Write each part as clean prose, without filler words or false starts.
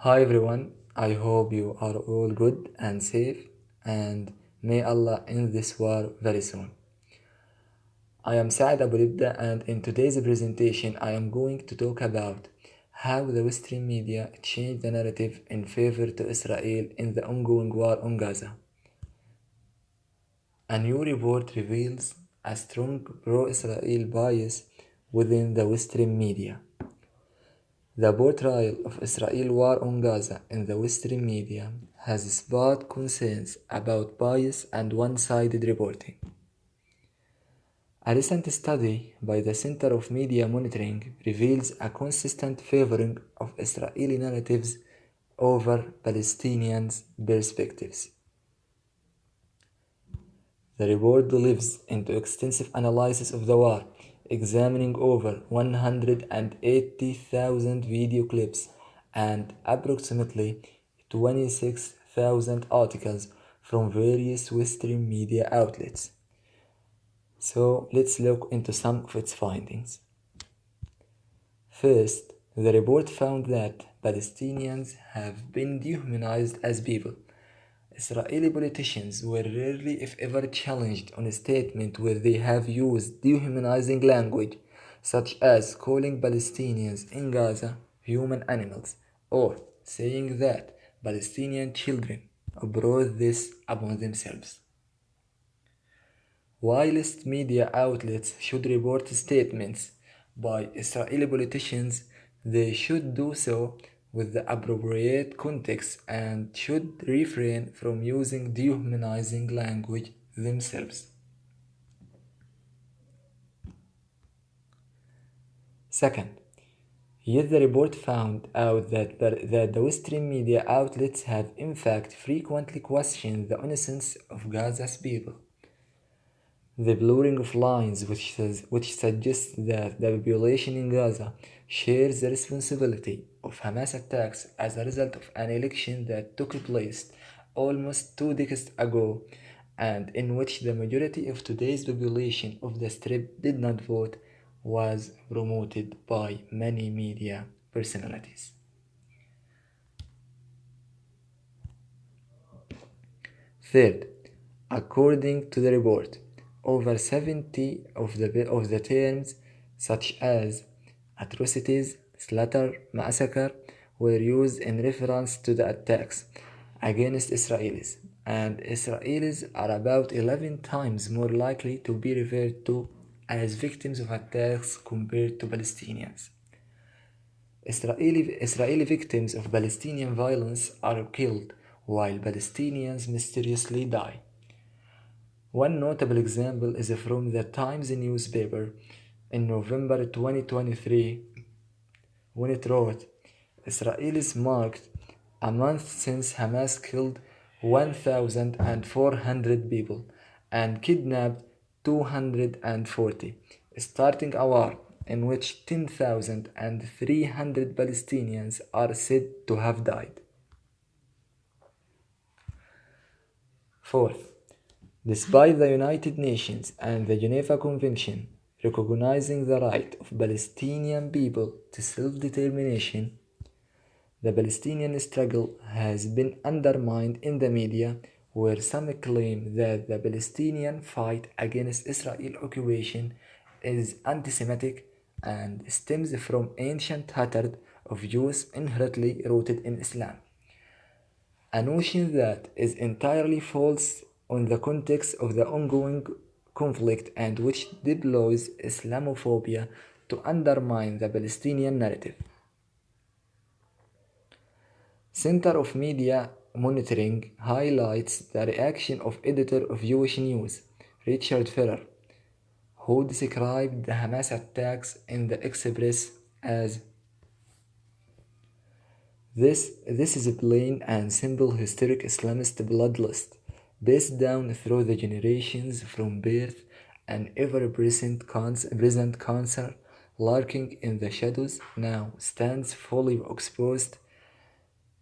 Hi everyone, I hope you are all good and safe, and may Allah end this war very soon. I am Saed Abolebda, and in today's presentation I am going to talk about how the Western media changed the narrative in favor to Israel in the ongoing war on Gaza. A new report reveals a strong pro-Israel bias within the Western media. The portrayal of Israel war on Gaza in the Western media has sparked concerns about bias and one-sided reporting. A recent study by the Center of Media Monitoring reveals a consistent favoring of Israeli narratives over Palestinians' perspectives. The report delves into extensive analysis of the war, examining over 180,000 video clips and approximately 26,000 articles from various Western media outlets. So let's look into some of its findings. First, the report found that Palestinians have been dehumanized as people. Israeli politicians were rarely, if ever, challenged on a statement where they have used dehumanizing language, such as calling Palestinians in Gaza human animals, or saying that Palestinian children brought this upon themselves. Whilst media outlets should report statements by Israeli politicians, they should do so with the appropriate context and should refrain from using dehumanizing language themselves. Second, yet the report found out that the Western media outlets have in fact frequently questioned the innocence of Gaza's people. The blurring of lines which suggests that the population in Gaza shares the responsibility of Hamas attacks as a result of an election that took place almost 2 decades ago and in which the majority of today's population of the Strip did not vote was promoted by many media personalities. Third, according to the report, over 70 of the terms such as atrocities, slaughter, massacre were used in reference to the attacks against Israelis, and Israelis are about 11 times more likely to be referred to as victims of attacks compared to Palestinians. Israeli victims of Palestinian violence are killed while Palestinians mysteriously die. One notable example is from the Times newspaper in November 2023 when it wrote, Israelis marked a month since Hamas killed 1,400 people and kidnapped 240, starting a war in which 10,300 Palestinians are said to have died. Fourth, despite the United Nations and the Geneva Convention recognizing the right of Palestinian people to self-determination, the Palestinian struggle has been undermined in the media, where some claim that the Palestinian fight against Israel occupation is anti-Semitic and stems from ancient hatred of Jews inherently rooted in Islam. A notion that is entirely false on the context of the ongoing conflict and which deploys Islamophobia to undermine the Palestinian narrative. Center of Media Monitoring highlights the reaction of editor of Jewish News, Richard Ferrer, who described the Hamas attacks in the Express as this is a plain and simple historic Islamist bloodlust, passed down through the generations from birth, an ever-present cancer lurking in the shadows now stands fully exposed,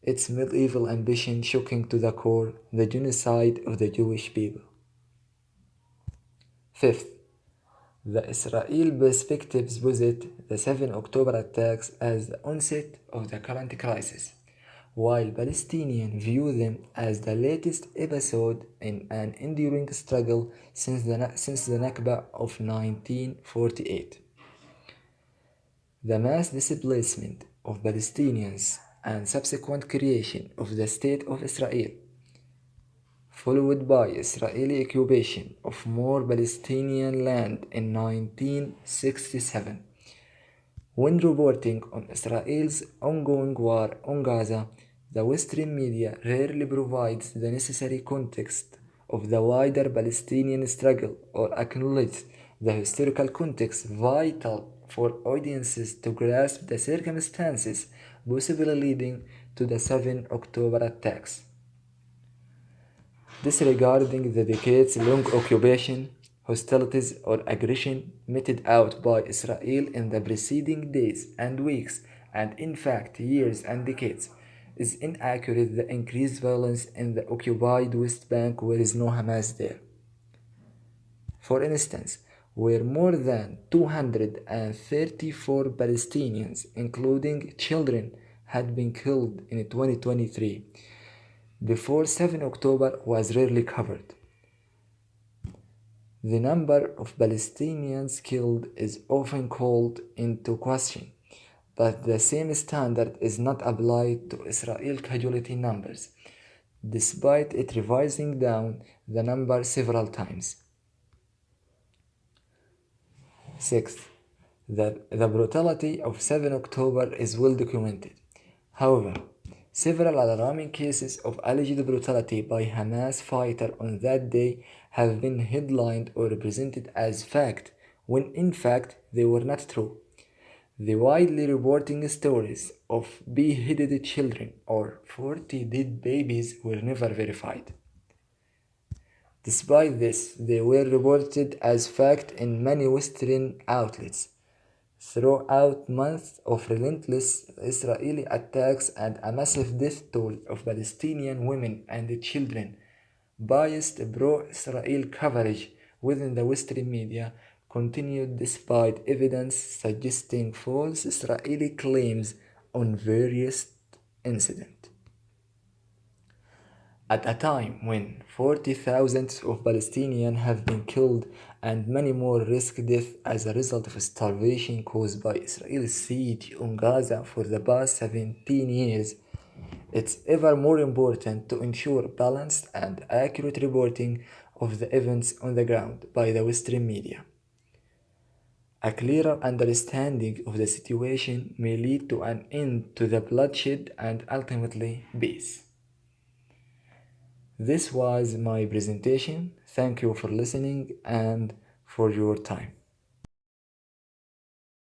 its medieval ambition shocking to the core, the genocide of the Jewish people. Fifth, the Israel perspectives posit the 7 October attacks as the onset of the current crisis, while Palestinians view them as the latest episode in an enduring struggle since the Nakba of 1948. The mass displacement of Palestinians and subsequent creation of the State of Israel, followed by Israeli occupation of more Palestinian land in 1967. When reporting on Israel's ongoing war on Gaza, the Western media rarely provides the necessary context of the wider Palestinian struggle or acknowledges the historical context vital for audiences to grasp the circumstances possibly leading to the 7 October attacks. Disregarding the decades-long occupation, hostilities or aggression meted out by Israel in the preceding days and weeks, and in fact years and decades, is inaccurate. The increased violence in the occupied West Bank where is no Hamas there. For instance, where more than 234 Palestinians, including children, had been killed in 2023, before 7 October was rarely covered. The number of Palestinians killed is often called into question, but the same standard is not applied to Israel casualty numbers, despite it revising down the number several times. Sixth, the brutality of 7 October is well documented. However, several alarming cases of alleged brutality by Hamas fighters on that day have been headlined or presented as fact, when in fact they were not true. The widely reporting stories of beheaded children or 40 dead babies were never verified. Despite this, they were reported as fact in many Western outlets. Throughout months of relentless Israeli attacks and a massive death toll of Palestinian women and children, biased pro-Israel coverage within the Western media continued despite evidence suggesting false Israeli claims on various incidents. At a time when 40,000 of Palestinians have been killed and many more risk death as a result of starvation caused by Israel's siege on Gaza for the past 17 years, it's ever more important to ensure balanced and accurate reporting of the events on the ground by the Western media. A clearer understanding of the situation may lead to an end to the bloodshed and ultimately peace. This was my presentation. Thank you for listening and for your time.